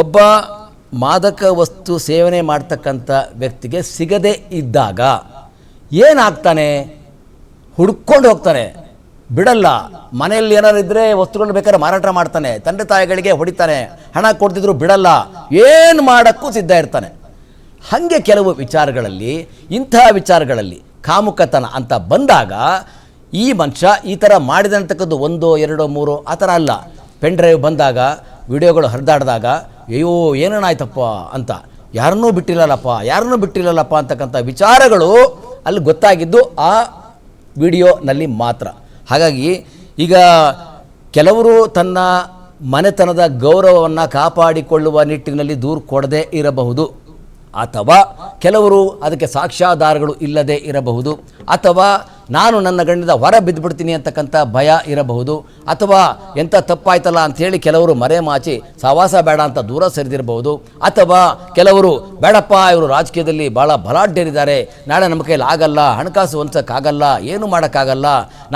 ಒಬ್ಬ ಮಾದಕ ವಸ್ತು ಸೇವನೆ ಮಾಡ್ತಕ್ಕಂಥ ವ್ಯಕ್ತಿಗೆ ಸಿಗದೇ ಇದ್ದಾಗ ಏನಾಗ್ತಾನೆ? ಹುಡ್ಕೊಂಡು ಹೋಗ್ತಾನೆ, ಬಿಡಲ್ಲ. ಮನೆಯಲ್ಲಿ ಏನಾರು ಇದ್ದರೆ ವಸ್ತುಗಳನ್ನ ಬೇಕಾದ್ರೆ ಮಾರಾಟ ಮಾಡ್ತಾನೆ, ತಂದೆ ತಾಯಿಗಳಿಗೆ ಹೊಡಿತಾನೆ, ಹಣ ಕೊಡ್ತಿದ್ರು ಬಿಡಲ್ಲ, ಏನು ಮಾಡೋಕ್ಕೂ ಸಿದ್ಧ ಇರ್ತಾನೆ. ಹಾಗೆ ಕೆಲವು ವಿಚಾರಗಳಲ್ಲಿ, ಇಂತಹ ವಿಚಾರಗಳಲ್ಲಿ ಕಾಮುಕತನ ಅಂತ ಬಂದಾಗ ಈ ಮನುಷ್ಯ ಈ ಥರ ಮಾಡಿದಂತಕ್ಕದ್ದು 1, 2, 3 ಆ ಥರ ಅಲ್ಲ. ಪೆನ್ ಡ್ರೈವ್ ಬಂದಾಗ, ವಿಡಿಯೋಗಳು ಹರಿದಾಡಿದಾಗ ಅಯ್ಯೋ ಏನೇನಾಯ್ತಪ್ಪ ಅಂತ, ಯಾರನ್ನೂ ಬಿಟ್ಟಿಲ್ಲಲ್ಲಪ್ಪ ಅಂತಕ್ಕಂಥ ವಿಚಾರಗಳು ಅಲ್ಲಿ ಗೊತ್ತಾಗಿದ್ದು ಆ ವಿಡಿಯೋನಲ್ಲಿ ಮಾತ್ರ. ಹಾಗಾಗಿ ಈಗ ಕೆಲವರು ತನ್ನ ಮನೆತನದ ಗೌರವವನ್ನು ಕಾಪಾಡಿಕೊಳ್ಳುವ ನಿಟ್ಟಿನಲ್ಲಿ ದೂರು ಕೊಡದೇ ಇರಬಹುದು, ಅಥವಾ ಕೆಲವರು ಅದಕ್ಕೆ ಸಾಕ್ಷ್ಯಾಧಾರಗಳು ಇಲ್ಲದೆ ಇರಬಹುದು, ಅಥವಾ ನಾನು ನನ್ನ ಗಂಡದ ಹೊರ ಬಿದ್ದುಬಿಡ್ತೀನಿ ಅಂತಕ್ಕಂಥ ಭಯ ಇರಬಹುದು, ಅಥವಾ ಎಂಥ ತಪ್ಪಾಯ್ತಲ್ಲ ಅಂಥೇಳಿ ಕೆಲವರು ಮರೆಮಾಚಿ ಸಹವಾಸ ಬೇಡ ಅಂತ ದೂರ ಸರಿದಿರಬಹುದು, ಅಥವಾ ಕೆಲವರು ಬೇಡಪ್ಪ ಇವರು ರಾಜಕೀಯದಲ್ಲಿ ಭಾಳ ಬಲಾಢ್ಯರಿದ್ದಾರೆ, ನಾಳೆ ನಮ್ಮ ಕೈಯಲ್ಲಿ ಆಗಲ್ಲ, ಹಣಕಾಸು ಹೊಂದಕ್ಕಾಗಲ್ಲ, ಏನು ಮಾಡೋಕ್ಕಾಗಲ್ಲ,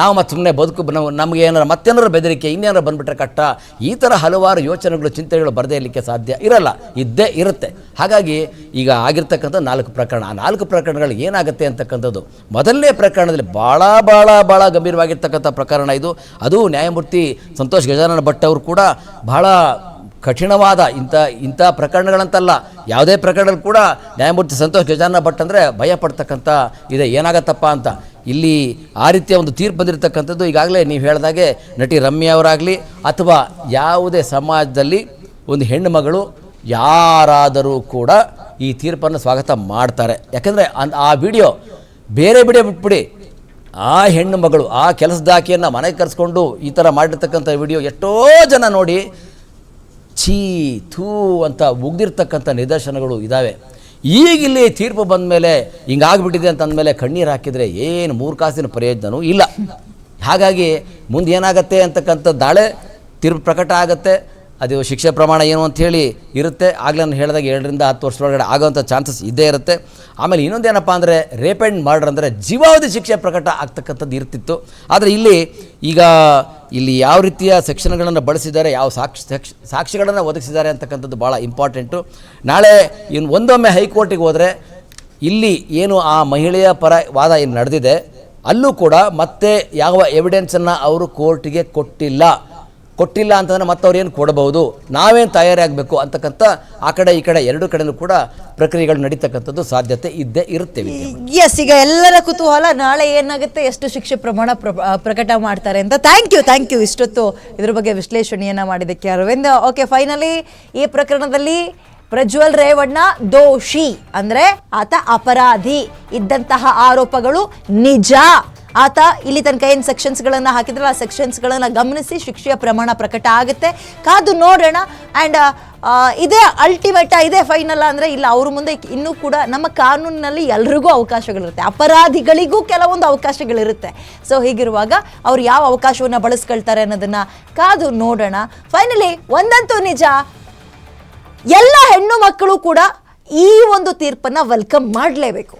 ನಾವು ಮತ್ತೆ ಸುಮ್ಮನೆ ಬದುಕು ನಮಗೆ ಏನಾರು ಮತ್ತೇನಾರು ಬೆದರಿಕೆ ಇನ್ನೇನಾರು ಬಂದುಬಿಟ್ರೆ ಕಷ್ಟ, ಈ ಥರ ಹಲವಾರು ಯೋಚನೆಗಳು ಚಿಂತೆಗಳು ಬರದೇ ಇರಲಿಕ್ಕೆ ಸಾಧ್ಯ ಇರಲ್ಲ, ಇದ್ದೇ ಇರುತ್ತೆ. ಹಾಗಾಗಿ ಈಗ ಆಗಿರ್ತಕ್ಕಂಥ 4 ಪ್ರಕರಣ, ಆ 4 ಪ್ರಕರಣಗಳು ಏನಾಗುತ್ತೆ ಅಂತಕ್ಕಂಥದ್ದು, ಮೊದಲನೇ ಪ್ರಕರಣದಲ್ಲಿ ಭಾಳ ಗಂಭೀರವಾಗಿರ್ತಕ್ಕಂಥ ಪ್ರಕರಣ ಇದು. ಅದು ನ್ಯಾಯಮೂರ್ತಿ ಸಂತೋಷ್ ಗಜಾನನ ಭಟ್ ಅವರು ಕೂಡ ಬಹಳ ಕಠಿಣವಾದ ಇಂಥ ಪ್ರಕರಣಗಳಂತಲ್ಲ, ಯಾವುದೇ ಪ್ರಕರಣ ಕೂಡ ನ್ಯಾಯಮೂರ್ತಿ ಸಂತೋಷ್ ಗಜಾನನ ಭಟ್ ಅಂದರೆ ಭಯ ಪಡ್ತಕ್ಕಂಥ ಇದೆ, ಏನಾಗತ್ತಪ್ಪ ಅಂತ. ಇಲ್ಲಿ ಆ ರೀತಿಯ ಒಂದು ತೀರ್ಪು ಬಂದಿರತಕ್ಕಂಥದ್ದು ಈಗಾಗಲೇ ನೀವು ಹೇಳಿದಾಗೆ ನಟಿ ರಮ್ಯಾ ಅವರಾಗಲಿ, ಅಥವಾ ಯಾವುದೇ ಸಮಾಜದಲ್ಲಿ ಒಂದು ಹೆಣ್ಣು ಮಗಳು ಯಾರಾದರೂ ಕೂಡ ಈ ತೀರ್ಪನ್ನು ಸ್ವಾಗತ ಮಾಡ್ತಾರೆ. ಯಾಕಂದರೆ ಆ ವಿಡಿಯೋ ಬೇರೆ ಬಿಟ್ಬಿಡಿ, ಆ ಹೆಣ್ಣು ಮಗಳು ಆ ಕೆಲಸದಾಕಿಯನ್ನು ಮನೆಗೆ ಕರೆಸ್ಕೊಂಡು ಈ ಥರ ಮಾಡಿರ್ತಕ್ಕಂಥ ವಿಡಿಯೋ ಎಷ್ಟೋ ಜನ ನೋಡಿ ಛೀ ಥೂ ಅಂತ ಮುಗ್ದಿರ್ತಕ್ಕಂಥ ನಿದರ್ಶನಗಳು ಇದ್ದಾವೆ. ಈಗಿಲ್ಲಿ ತೀರ್ಪು ಬಂದ ಮೇಲೆ ಹಿಂಗಾಗ್ಬಿಟ್ಟಿದೆ ಅಂತಂದಮೇಲೆ ಕಣ್ಣೀರು ಹಾಕಿದರೆ ಏನು 3 ಕಾಸಿನ ಪ್ರಯೋಜನವೂ ಇಲ್ಲ. ಹಾಗಾಗಿ ಮುಂದೆ ಏನಾಗತ್ತೆ ಅಂತಕ್ಕಂಥದ್ದು ನಾಳೆ ತೀರ್ಪು ಪ್ರಕಟ ಆಗುತ್ತೆ. ಅದು ಶಿಕ್ಷೆ ಪ್ರಮಾಣ ಏನು ಅಂಥೇಳಿ ಇರುತ್ತೆ. ಆಗಲೇ ನಾನು ಹೇಳಿದಾಗ 7 ರಿಂದ 10 ವರ್ಷದೊಳಗಡೆ ಆಗೋವಂಥ ಚಾನ್ಸಸ್ ಇದ್ದೇ ಇರುತ್ತೆ. ಆಮೇಲೆ ಇನ್ನೊಂದೇನಪ್ಪ ಅಂದರೆ ರೇಪ್ ಆ್ಯಂಡ್ ಮರ್ಡರ್ ಅಂದರೆ ಜೀವಾವಧಿ ಶಿಕ್ಷೆ ಪ್ರಕಟ ಆಗ್ತಕ್ಕಂಥದ್ದು ಇರ್ತಿತ್ತು. ಆದರೆ ಇಲ್ಲಿ ಯಾವ ರೀತಿಯ ಸೆಕ್ಷನ್ಗಳನ್ನು ಬಳಸಿದ್ದಾರೆ, ಯಾವ ಸಾಕ್ಷಿಗಳನ್ನು ಒದಗಿಸಿದ್ದಾರೆ ಅಂತಕ್ಕಂಥದ್ದು ಭಾಳ ಇಂಪಾರ್ಟೆಂಟು. ನಾಳೆ ಒಂದೊಮ್ಮೆ ಹೈಕೋರ್ಟಿಗೆ ಹೋದರೆ ಇಲ್ಲಿ ಏನು ಆ ಮಹಿಳೆಯ ಪರ ವಾದ ಏನು ನಡೆದಿದೆ ಅಲ್ಲೂ ಕೂಡ ಮತ್ತೆ ಯಾವ ಎವಿಡೆನ್ಸನ್ನು ಅವರು ಕೋರ್ಟಿಗೆ ಕೊಟ್ಟಿಲ್ಲ ಅಂತಂದರೆ ಮತ್ತೆ ಅವ್ರು ಏನು ಕೊಡಬಹುದು, ನಾವೇನು ತಯಾರಾಗಬೇಕು ಅಂತಕ್ಕಂಥ ಆ ಕಡೆ ಈ ಕಡೆ 2 ಕಡೆಯೂ ಕೂಡ ಪ್ರಕ್ರಿಯೆಗಳು ನಡೀತಕ್ಕಂಥದ್ದು ಸಾಧ್ಯತೆ ಇದ್ದೇ ಇರುತ್ತೆ. ಎಸ್, ಈಗ ಎಲ್ಲರ ಕುತೂಹಲ ನಾಳೆ ಏನಾಗುತ್ತೆ, ಎಷ್ಟು ಶಿಕ್ಷೆ ಪ್ರಮಾಣ ಪ್ರಕಟ ಮಾಡ್ತಾರೆ ಅಂತ. ಥ್ಯಾಂಕ್ ಯು ಇಷ್ಟೊತ್ತು ಇದ್ರ ಬಗ್ಗೆ ವಿಶ್ಲೇಷಣೆಯನ್ನು ಮಾಡಿದ್ದಕ್ಕೆ ಅರವಿಂದ್. ಓಕೆ, ಫೈನಲಿ ಈ ಪ್ರಕರಣದಲ್ಲಿ ಪ್ರಜ್ವಲ್ ರೇವಣ್ಣ ದೋಷಿ, ಅಂದರೆ ಆತ ಅಪರಾಧಿ, ಇದ್ದಂತಹ ಆರೋಪಗಳು ನಿಜ. ಆತ ಇಲ್ಲಿ ತನಕ ಏನು ಸೆಕ್ಷನ್ಸ್ಗಳನ್ನು ಹಾಕಿದ್ರಲ್ಲ ಆ ಸೆಕ್ಷನ್ಸ್ಗಳನ್ನು ಗಮನಿಸಿ ಶಿಕ್ಷೆಯ ಪ್ರಮಾಣ ಪ್ರಕಟ ಆಗುತ್ತೆ, ಕಾದು ನೋಡೋಣ. ಆ್ಯಂಡ್ ಇದೇ ಅಲ್ಟಿಮೇಟ, ಇದೇ ಫೈನಲ್ ಅಂದರೆ ಇಲ್ಲ, ಅವ್ರ ಮುಂದೆ ಇನ್ನೂ ಕೂಡ ನಮ್ಮ ಕಾನೂನಿನಲ್ಲಿ ಎಲ್ರಿಗೂ ಅವಕಾಶಗಳಿರುತ್ತೆ, ಅಪರಾಧಿಗಳಿಗೂ ಕೆಲವೊಂದು ಅವಕಾಶಗಳಿರುತ್ತೆ. ಸೊ ಹೀಗಿರುವಾಗ ಅವ್ರು ಯಾವ ಅವಕಾಶವನ್ನು ಬಳಸ್ಕೊಳ್ತಾರೆ ಅನ್ನೋದನ್ನು ಕಾದು ನೋಡೋಣ. ಫೈನಲಿ ಒಂದಂತೂ ನಿಜ, ಎಲ್ಲ ಹೆಣ್ಣು ಮಕ್ಕಳು ಕೂಡ ಈ ಒಂದು ತೀರ್ಪನ್ನು ವೆಲ್ಕಮ್ ಮಾಡಲೇಬೇಕು.